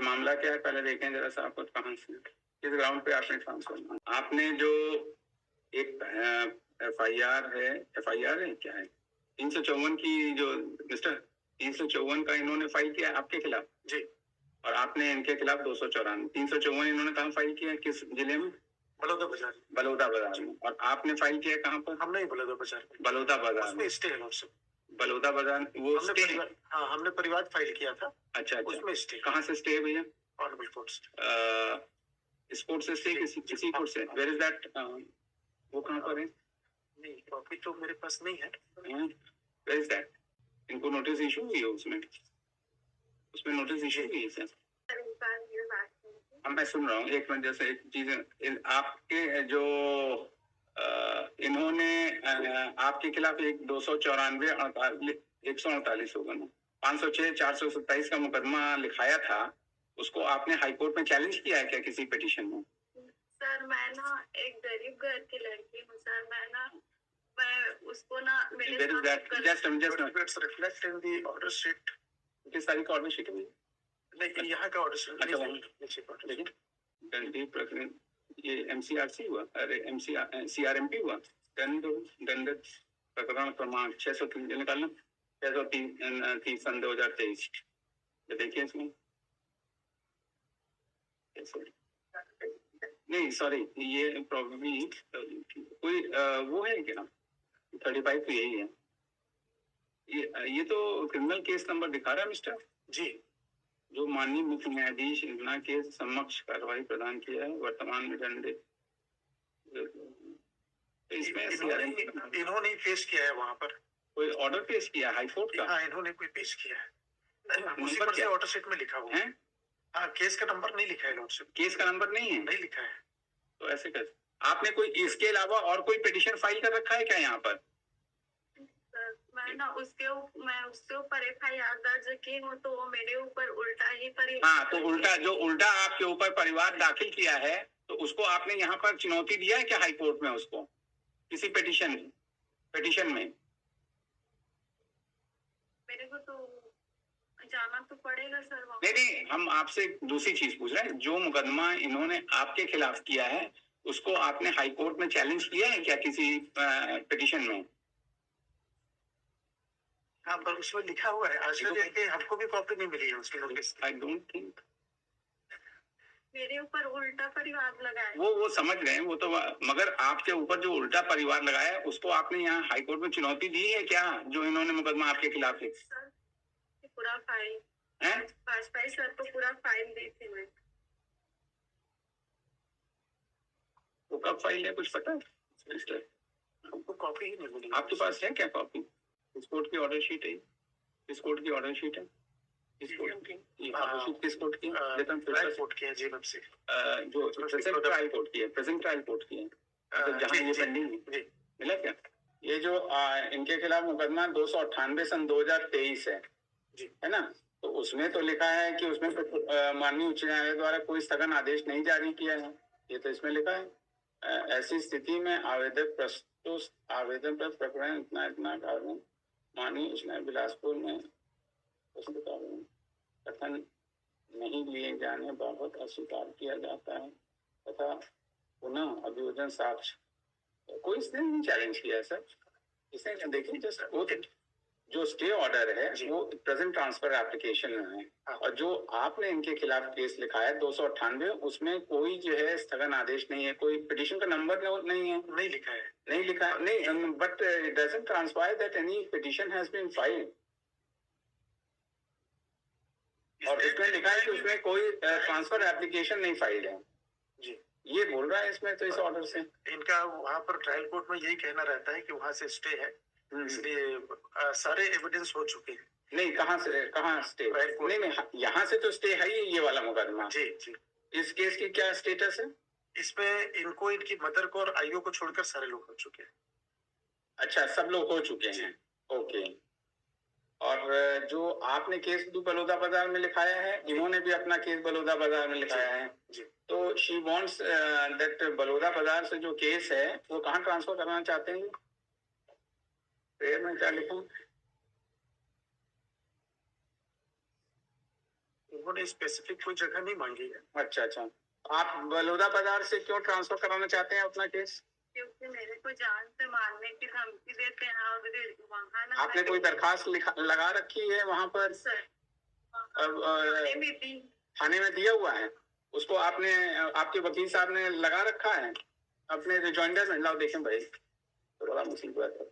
मामला क्या है पहले देखें जरा सा, आपको कहाँ से किस ग्राउंड पे आपने ट्रांसफर, आपने जो एक एफआईआर है क्या है 354 की, जो मिस्टर 354 का इन्होंने फाइल किया आपके खिलाफ जी, और आपने इनके खिलाफ 294 354 इन्होंने कहाँ फाइल किया, किस जिले में? बलौदा बाजार में। और आपने फाइल किया कहाँ पर? हमने बलौदा बाजार में स्टे है उससे। बलौदा बाजार वो स्टे है? हाँ, हमने परिवार फाइल किया था। अच्छा, उसमें स्टे। कहाँ से स्टे है भैया? ऑनरेबल कोर्ट से। स्पोर्ट से स्टे किसी कोर्ट से? Where is that? वो कहाँ पर है? नहीं, कॉपी तो मेरे पास नहीं है। Where is that? इनको नोटिस इशू हुई है उसमें नोटिस इशू हुई है सर? मैं सुन रहा हूँ, एक मिनट। जैसे एक चीज आपके जो इन्होंने आपके खिलाफ एक 294 148 होगा ना, 506 427 का मुकदमा लिखाया था, उसको आपने हाईकोर्ट में चैलेंज किया है क्या किसी पिटीशन में? सर मैं ना एक गरीब घर की लड़की हूँ सर, मैं उसको ना मेरे किस तारीख का ऑर्डर शीट है? नहीं, यहाँ का ऑर्डर शीट। अच्छा, ये एमसीआरसी हुआ, अरे सीआरएमपी हुआ, दंड प्रकरण क्रमांक 603 निकालना, 603 सन 2023। देखिए इसमें नहीं, सॉरी, ये प्रॉब्लम कोई वो है क्या? 35 तो यही है। ये तो क्रिमिनल केस नंबर दिखा रहा है मिस्टर जी, जो माननीय मुख्य न्यायाधीश इतना के समक्ष कार्रवाई प्रदान किया है, वर्तमान में दंड इसमें इन्होंने पेश किया है, वहां पर कोई ऑर्डर पेश किया हाई कोर्ट का? हाँ, इन्होंने कोई पेश किया है, उसी पर से ऑर्डर शीट में लिखा हुआ है। हाँ, केस का नंबर नहीं लिखा है लॉर्डशिप। केस का नंबर नहीं है? नहीं लिखा है। तो ऐसे कैसे? आपने कोई इसके अलावा और कोई पिटीशन फाइल कर रखा है क्या यहाँ पर? मैं उसके ऊपर एफआईआर दर्ज की हूँ, तो वो मेरे ऊपर उल्टा ही हाँ, तो उल्टा आपके ऊपर परिवार दाखिल किया है, तो उसको आपने यहाँ पर चुनौती दिया है क्या हाई कोर्ट में उसको किसी पिटीशन में? मेरे को तो जाना तो पड़ेगा सर। नहीं, हम आपसे दूसरी चीज पूछ रहे हैं। जो मुकदमा इन्होंने आपके खिलाफ किया है उसको आपने हाई कोर्ट में चैलेंज किया है क्या किसी पिटीशन में? हाँ, पर उसमें लिखा हुआ है। आज के हमको भी कॉपी नहीं मिली है उसकी नोटिस। आई डोंट थिंक मेरे ऊपर उल्टा परिवार लगाया। वो समझ रहे हैं वो तो, मगर आपके ऊपर जो उल्टा परिवार लगाया है उसको आपने यहाँ हाई कोर्ट में चुनौती दी है क्या, जो इन्होंने मुकदमा आपके खिलाफ है? पूरा फाइल है, वाजपेयी सर को पूरा फाइल दी थी मैं। वो कब फाइल है कुछ पता है? हमको कॉपी ही नहीं मिली। आपके पास है क्या कॉपी? किस कोर्ट की ऑर्डर शीट है? किस कोर्ट की ऑर्डर शीट है? किस कोर्ट की? किस कोर्ट की? ट्रायल कोर्ट की है जेएमएफ से। जो प्रेजेंट ट्रायल कोर्ट की है, प्रेजेंट ट्रायल कोर्ट की है, तो जहां ये पेंडिंग है, मिला क्या? ये जो इनके खिलाफ मुकदमा 298 सन 2023 है ना, तो उसमें तो लिखा है कि उसमें माननीय उच्च न्यायालय द्वारा कोई स्थगन आदेश नहीं जारी किया है, ये तो इसमें लिखा है। ऐसी स्थिति में आवेदक प्रस्तुत आवेदन पर प्रकरण इतना कारण माननीय उच्च न्यायालय बिलासपुर में कथन नहीं लिए जाने बाबत अस्वीकार किया जाता है तथा पुनः अभियोजन साक्ष्य कोई इसने नहीं चैलेंज किया है सर। इसने देखिए जो स्टे ऑर्डर है वो प्रेजेंट ट्रांसफर एप्लीकेशन में है, और जो आपने इनके खिलाफ केस लिखा है 298, उसमें कोई जो है स्थगन आदेश नहीं है, कोई पिटीशन का नंबर नहीं है, नहीं लिखा है, नहीं, but it doesn't transpire that any petition has been filed. और इसमें लिखा है कि उसमें कोई ट्रांसफर एप्लीकेशन नहीं फाइल्ड है जी, ये बोल रहा है इसमें। तो इस ऑर्डर से इनका वहां पर ट्रायल कोर्ट में यही कहना रहता है कि वहां से स्टे है, इसलिए सारे एविडेंस हो चुके हैं। नहीं, कहाँ स्टे? नहीं, यहाँ से तो स्टे है ही, ये वाला मुकदमा जी। इस केस की क्या स्टेटस है? इसमें इनको, इनकी मदर को और आईओ को छोड़कर सारे लोग हो चुके हैं। अच्छा, सब लोग हो चुके हैं, ओके। और जो आपने केस बलौदा बाजार में लिखाया है, इन्होंने भी अपना केस बलौदा बाजार में लिखाया है जी। तो शी वांट्स दैट बलौदा बाजार से जो केस है वो कहाँ ट्रांसफर करना चाहते हैं? में क्या लिखा? उन्होंने स्पेसिफिक कोई जगह नहीं मांगी है। अच्छा अच्छा, आप बलौदा बाजार से क्यों ट्रांसफर कराना चाहते हैं अपना केस? क्योंकि मेरे को जान से मारने की धमकी देते हैं और वहाँ ना आपने कोई दरखास्त लगा रखी है वहाँ पर? सर अब थाने में भी थाने में दिया हुआ है उसको? आपने आपके वकील साहब ने लगा रखा है अपने रिजॉइंडर में? लाओ देखें भाई, तो बड़ा मुसीबत है।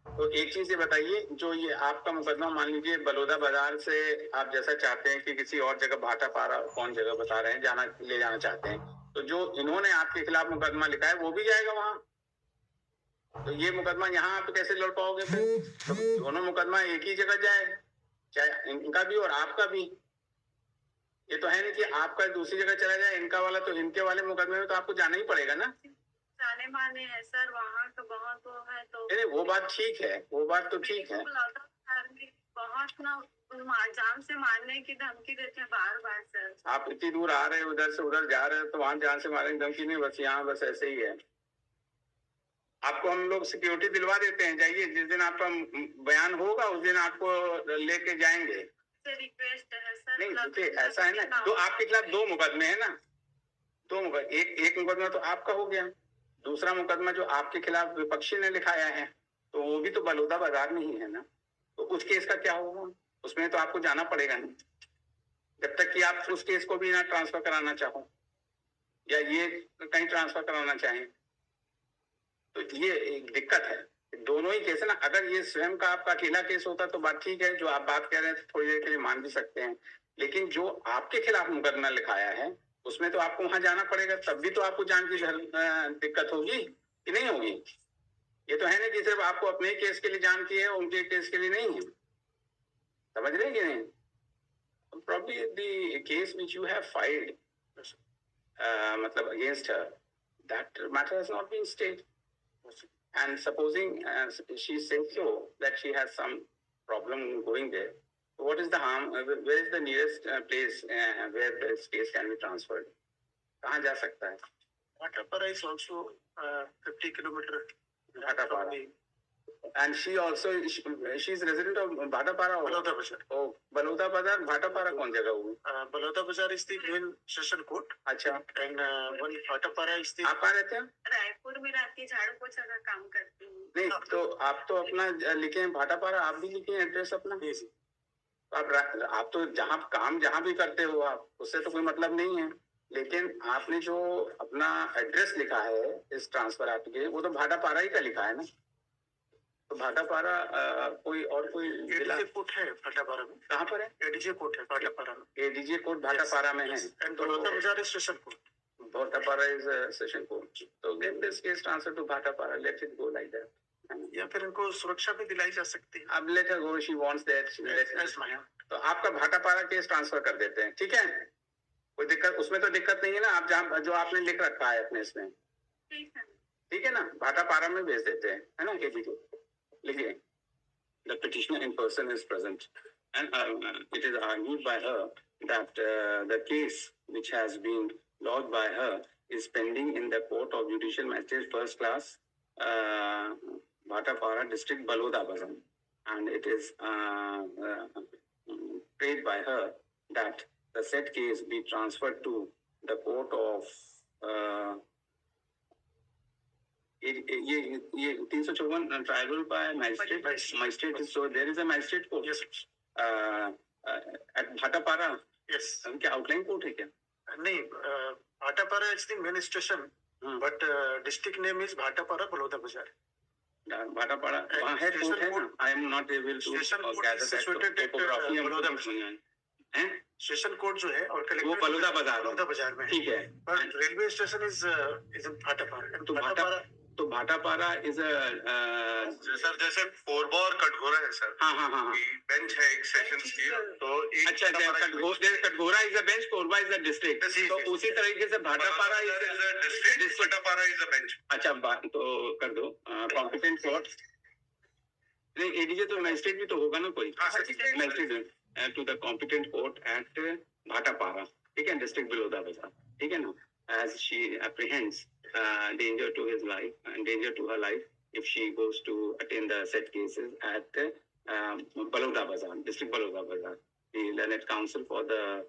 तो एक चीज ये बताइए, जो ये आपका मुकदमा मान लीजिए बलौदा बाजार से आप जैसा चाहते हैं कि किसी और जगह भाटापारा, कौन जगह बता रहे हैं, जाना ले जाना चाहते हैं, तो जो इन्होंने आपके खिलाफ मुकदमा लिखा है वो भी जाएगा वहां? तो ये मुकदमा यहाँ आप कैसे लड़ पाओगे फिर? तो दोनों मुकदमा एक ही जगह जाए, चाहे इनका भी और आपका भी। ये तो है नहीं कि आपका दूसरी जगह चला जाए, इनका वाला तो इनके वाले मुकदमे में तो आपको जाना ही पड़ेगा ना। जाने माने है सर, वहाँ तो बहुत वो है तो नहीं वो बात ठीक है, वो बात तो ठीक है। बहुत ना जान से मारने की धमकी देते हैं बार बार सर। आप इतनी दूर आ रहे हैं, उधर से उधर जा रहे हैं, तो वहां जान से मारने की धमकी नहीं, बस यहाँ बस ऐसे ही है। आपको हम लोग सिक्योरिटी दिलवा देते हैं, जाइए, जिस दिन आपका बयान होगा उस दिन आपको लेके जाएंगे। रिक्वेस्ट है सर। नहीं देखिए ऐसा है ना, तो आपके खिलाफ दो मुकदमे है ना, दो मुकदमे, एक मुकदमा तो आपका हो गया, दूसरा मुकदमा जो आपके खिलाफ विपक्षी ने लिखाया है तो वो भी तो बलौदा बाजार में ही है ना। तो उस केस का क्या होगा? उसमें तो आपको जाना पड़ेगा नहीं, जब तक कि आप उस केस को भी ना ट्रांसफर कराना चाहो या ये कहीं ट्रांसफर कराना चाहें। तो ये एक दिक्कत है, दोनों ही केस है ना। अगर ये स्वयं का आपका अकेला केस होता तो बात ठीक है, जो आप बात कह रहे हैं थोड़ी देर के लिए मान भी सकते हैं, लेकिन जो आपके खिलाफ मुकदमा लिखाया है उसमें तो आपको वहां जाना पड़ेगा, तब भी तो आपको जान की दिक्कत होगी कि नहीं होगी? ये तो है ना कि सिर्फ आपको अपने केस के लिए जान की है, उनके केस के लिए नहीं है। समझ रहे कि नहीं? Probably the case which you have filed, मतलब against her, that matter has not been stayed. And supposing she says so that she has some problem going there, what is the harm? Where is the nearest place where this case can be transferred? कहाँ जा सकता है? Bhatapara is also 50 kilometer. Bhatapara. And she also she's resident of Bhatapara. Balauda Bazaar. Oh, Balauda Bazaar, Bhatapara कौन जगह हुई? Balauda Bazaar is the main session court. अच्छा। And one Bhatapara is the. आप कहाँ रहते हैं? रायपुर में रहती, झाड़ू पोछा का काम करती हूँ। नहीं तो आप तो अपना लिखे हैं भाटापारा, आप भी लिखे हैं एड्रेस अपना। आप तो जहाँ काम जहाँ भी करते हो आप, उससे तो कोई मतलब नहीं है, लेकिन आपने जो अपना एड्रेस लिखा है इस ट्रांसफर एप्लीकेशन, वो तो भाटापारा ही का लिखा है ना। तो भाटापारा कोई और कोई एडीजे कोर्ट है भाटापारा में। कहाँ पर है? एडीजे कोर्ट है भाटापारा में। एडीजे कोर्ट भाटापारा में है। And Baloda Bazar is session court. Bhatapara is session court. तो get this case transfer to Bhatapara, let it go like that. या फिर इनको सुरक्षा भी दिलाई जा सकती है। अब let her go, she wants that. तो आपका भाटापारा केस ट्रांसफर कर देते हैं, ठीक है? कोई दिक्कत उसमें तो दिक्कत नहीं है ना, आप जहाँ जो आपने लिख रखा है अपने इसमें, ठीक है ना? भाटापारा में भेज देते हैं, है ना? एडीजे लिखिए, the petitioner in person is present and it is argued by her that the case which has been lodged by her is pending in the court of judicial magistrate first class, Bhatapara district, Balauda Bazar, and it is prayed by her that the said case be transferred to the court of ये 354 triable by magistrate, so there is a magistrate court. Yes at Bhatapara. Yes क्या outline court है क्या? नहीं, Bhatapara is the main station, but district name is Bhatapara Baloda Bazar. Bhatapara वहाँ है court है ना? I am not able to gather that topography Baloda Bazar हैं। Station court जो है और वो बलौदा बाजार में ठीक है, पर railway station is in Bhatapara. तो भाटापारा इज सर जैसे कोरबा और कटघोरा है सर। हाँ बेंच है एक सेशंस की, तो एक अच्छा Katghora is a bench, Korba is a district, तो उसी तरीके से Bhatapara is a district, Bhatapara is a bench. अच्छा तो कर दो कॉम्पिटेंट कोर्ट। नहीं एडीजे तो मैजिस्ट्रेट भी तो होगा ना कोई, magistrate to the competent court at Bhatapara, ठीक है, डिस्ट्रिक्ट बलौदा बाजार, ठीक है ना, as she apprehends danger to his life and danger to her life if she goes to attend the said cases at Baloda Bazar, district Baloda Bazar. The learned counsel for the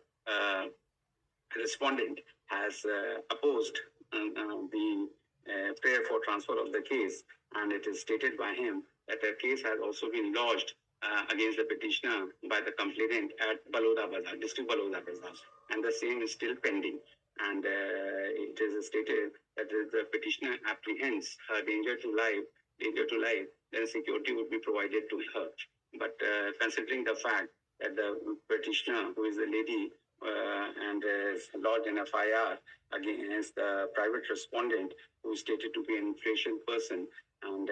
respondent has opposed the prayer for transfer of the case, and it is stated by him that a case has also been lodged against the petitioner by the complainant at Baloda Bazar, district Baloda Bazar, and the same is still pending. And it is stated that if the petitioner apprehends her danger to life, then security would be provided to her. But considering the fact that the petitioner, who is a lady, and lodged an FIR against the private respondent, who is stated to be an influential person, and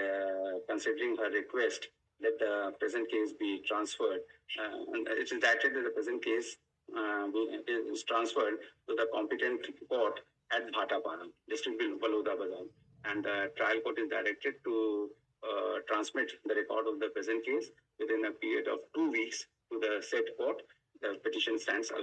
considering her request that the present case be transferred, and it is directed that the present case is transferred to the competent court at Bhatapara, district Baloda Bazar, and the trial court is directed to transmit the record of the present case within a period of 2 weeks to the said court. The petition stands allowed.